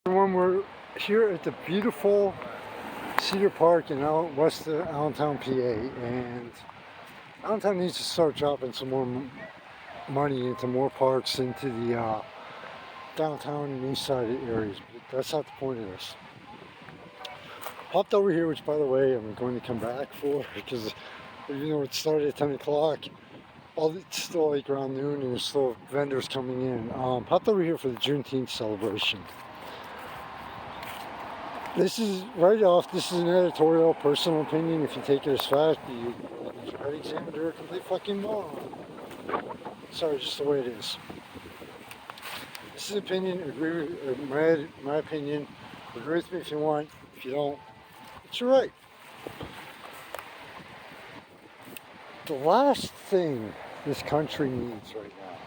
Everyone, we're here at the beautiful Cedar Park in west of Allentown, PA, and Allentown needs to start dropping some more money into more parks into the downtown and east side areas. But that's not the point of this. Hopped over here, which by the way I'm going to come back for, because even though it started at 10 o'clock, it's still like around noon and there's still vendors coming in. Hopped over here for the Juneteenth celebration. This is an editorial, personal opinion. If you take it as fact, your head examiner a complete fucking moron. Sorry, just the way it is. This is opinion, agree with my opinion. Agree with me if you want. If you don't, it's your right. The last thing this country needs right now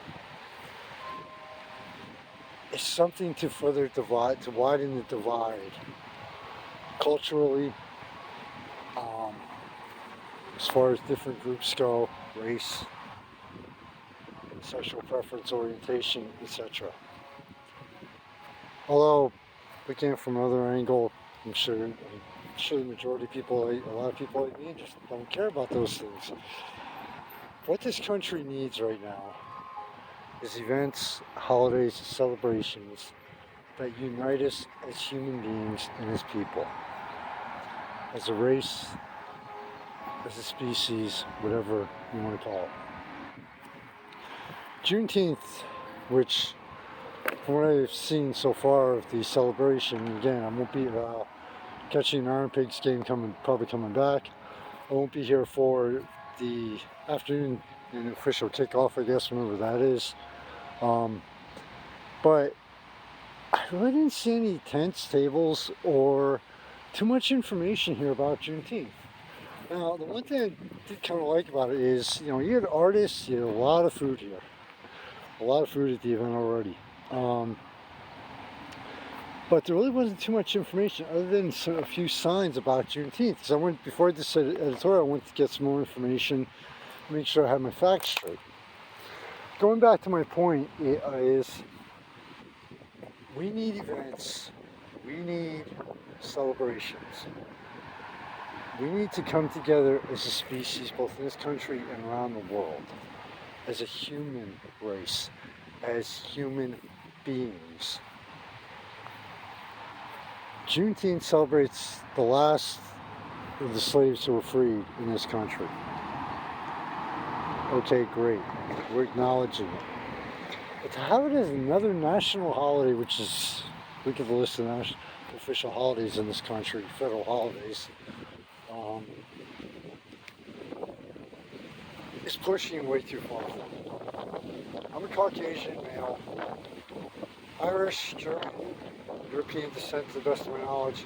is something to further divide, to widen the divide. Culturally, as far as different groups go, race, sexual preference, orientation, etc. Although, looking from another angle, I'm sure the majority of people, a lot of people like me, just don't care about those things. What this country needs right now is events, holidays, celebrations that unite us as human beings and as people. As a race, as a species, whatever you want to call it. Juneteenth, which from what I've seen so far of the celebration, again, I won't be catching an Iron Pigs game probably coming back. I won't be here for the afternoon and official kickoff, I guess, whenever that is. But I really didn't see any tents, tables, or too much information here about Juneteenth. Now, the one thing I did kind of like about it is, you had artists, you had a lot of food here. A lot of food at the event already. But there really wasn't too much information other than a few signs about Juneteenth. Because before I did this editorial, I went to get some more information, make sure I had my facts straight. Going back to my point is, we need events, we need celebrations. We need to come together as a species, both in this country and around the world, as a human race, as human beings. Juneteenth celebrates the last of the slaves who were freed in this country. Okay, great. We're acknowledging it. But to have it as another national holiday, which is, look at the list of official holidays in this country, federal holidays, is pushing way too far. I'm a Caucasian male, Irish, German, European descent to the best of my knowledge,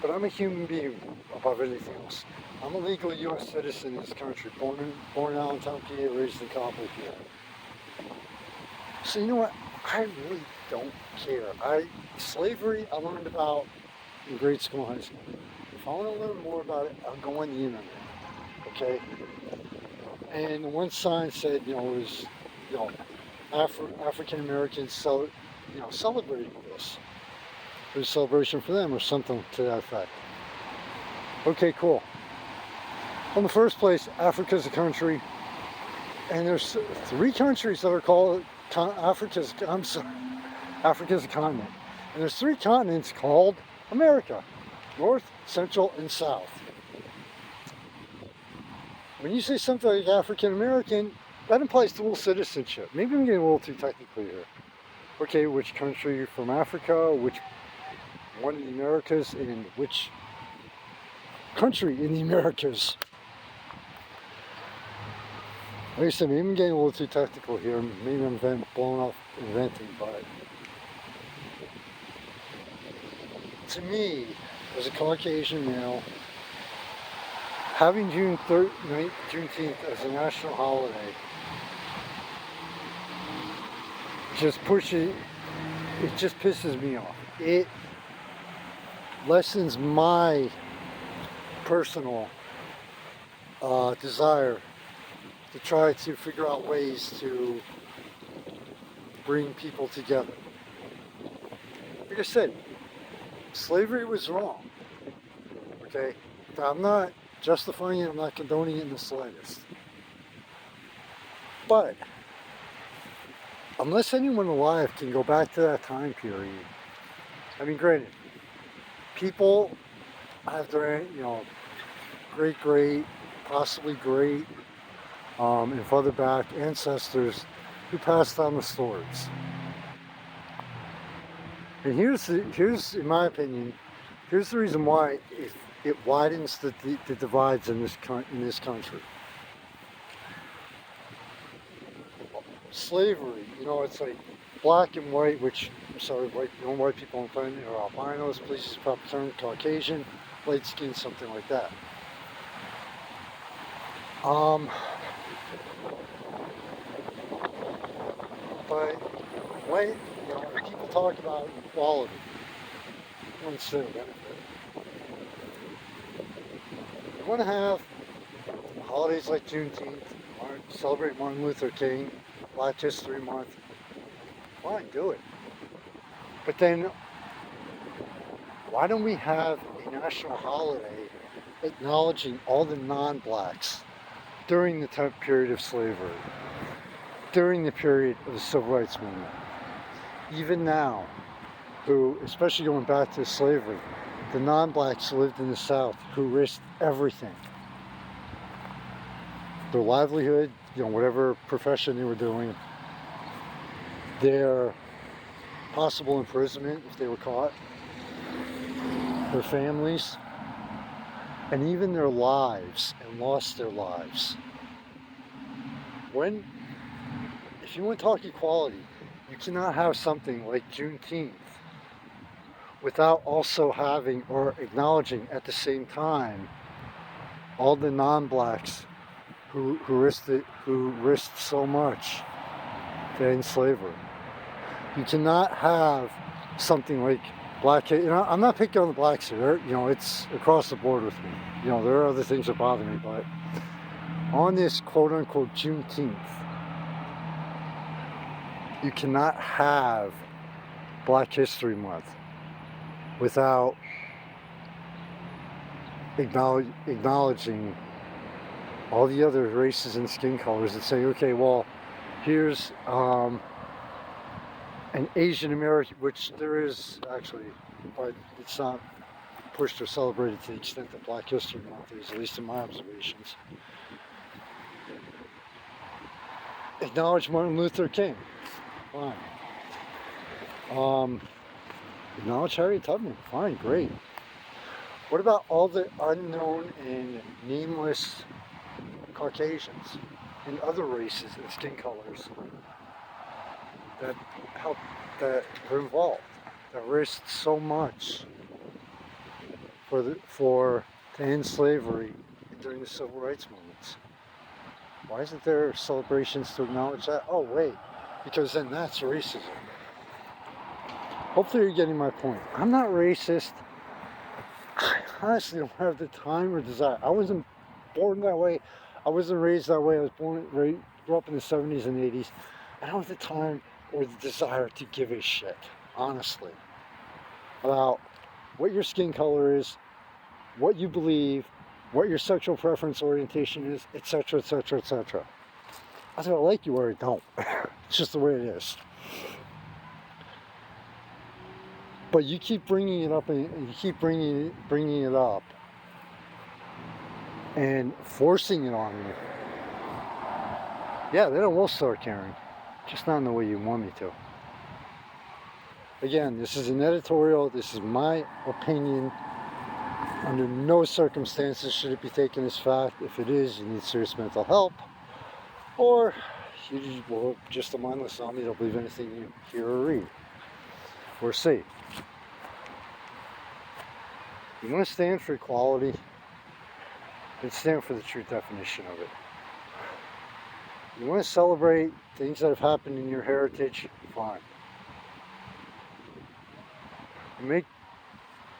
but I'm a human being above anything else. I'm a legal U.S. citizen in this country, born in Allentown, PA, raised in Copley, PA. So you know what? I really don't care. Slavery I learned about in grade school and high school. If I want to learn more about it, I'll go on the internet. Okay? And one sign said, it was, African Americans celebrating this. It was a celebration for them or something to that effect. Okay, cool. In the first place, Africa's a country, and there's 3 countries that are called Africa's a continent. And there's 3 continents called America: North, Central, and South. When you say something like African American, that implies dual citizenship. Maybe I'm getting a little too technical here. Okay, which country from Africa, which one in the Americas, and which country in the Americas? Like I said, maybe I'm getting a little too technical here. Maybe I'm blown off inventing, but to me, as a Caucasian male, having Juneteenth as a national holiday just pisses me off. It lessens my personal desire to try to figure out ways to bring people together. like I said, slavery was wrong. Okay? I'm not justifying it, I'm not condoning it in the slightest. But unless anyone alive can go back to that time period, I mean, granted, people have their, great, possibly great, and further back ancestors who passed on the stories. And here's, in my opinion, here's the reason why it widens the divides in this country. Slavery, it's like black and white, which, I'm sorry, white people on the planet are albinos, please use the proper term, Caucasian, light skin, something like that. But when people talk about equality, what's their benefit? You want to have holidays like Juneteenth, celebrate Martin Luther King, Black History Month. Fine, do it. But then, why don't we have a national holiday acknowledging all the non-blacks during the time period of slavery, during the period of the Civil Rights Movement? Even now, who, especially going back to slavery, the non-blacks who lived in the South, who risked everything. Their livelihood, whatever profession they were doing, their possible imprisonment if they were caught, their families, and even their lives, and lost their lives. If you want to talk equality, you cannot have something like Juneteenth without also having or acknowledging at the same time all the non-blacks who risked so much to end slavery. You cannot have something like black. I'm not picking on the blacks here. It's across the board with me. There are other things that bother me, but on this quote-unquote Juneteenth, you cannot have Black History Month without acknowledging all the other races and skin colors and say, okay, well, here's an Asian American, which there is actually, but it's not pushed or celebrated to the extent that Black History Month is, at least in my observations. Acknowledge Martin Luther King. Fine. Acknowledge Harriet Tubman. Fine, great. What about all the unknown and nameless Caucasians and other races and skin colors that were involved, that risked so much to end slavery during the Civil Rights movements? Why isn't there celebrations to acknowledge that? Oh wait, because then that's racism. Hopefully you're getting my point. I'm not racist. I honestly don't have the time or desire. I wasn't born that way. I wasn't raised that way. I was grew up in the 70s and 80s. I don't have the time or the desire to give a shit, honestly, about what your skin color is, what you believe, what your sexual preference orientation is, etc., etc., etc. Either I like you or I don't. It's just the way it is. But you keep bringing it up, and you keep bringing it up, and forcing it on me. Yeah, then I will start caring, just not in the way you want me to. Again, this is an editorial. This is my opinion. Under no circumstances should it be taken as fact. If it is, you need serious mental help, or you just a mindless zombie. Don't believe anything you hear or read or see. You want to stand for equality, then stand for the true definition of it. You want to celebrate things that have happened in your heritage, fine.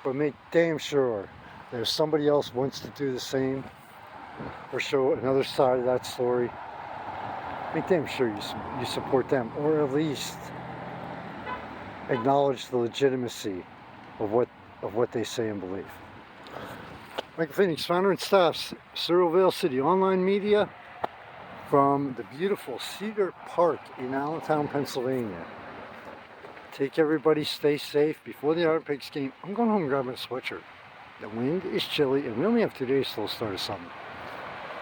But make damn sure that if somebody else wants to do the same or show another side of that story, make damn sure you support them, or at least acknowledge the legitimacy of what they say and believe. Michael Phoenix, founder and staff, Cedarville City Online Media, from the beautiful Cedar Park in Allentown, Pennsylvania. Take everybody, stay safe. Before the Iron Pigs game, I'm going home and grabbing a sweatshirt. The wind is chilly, and we only have 2 days till the start of summer.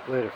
Later.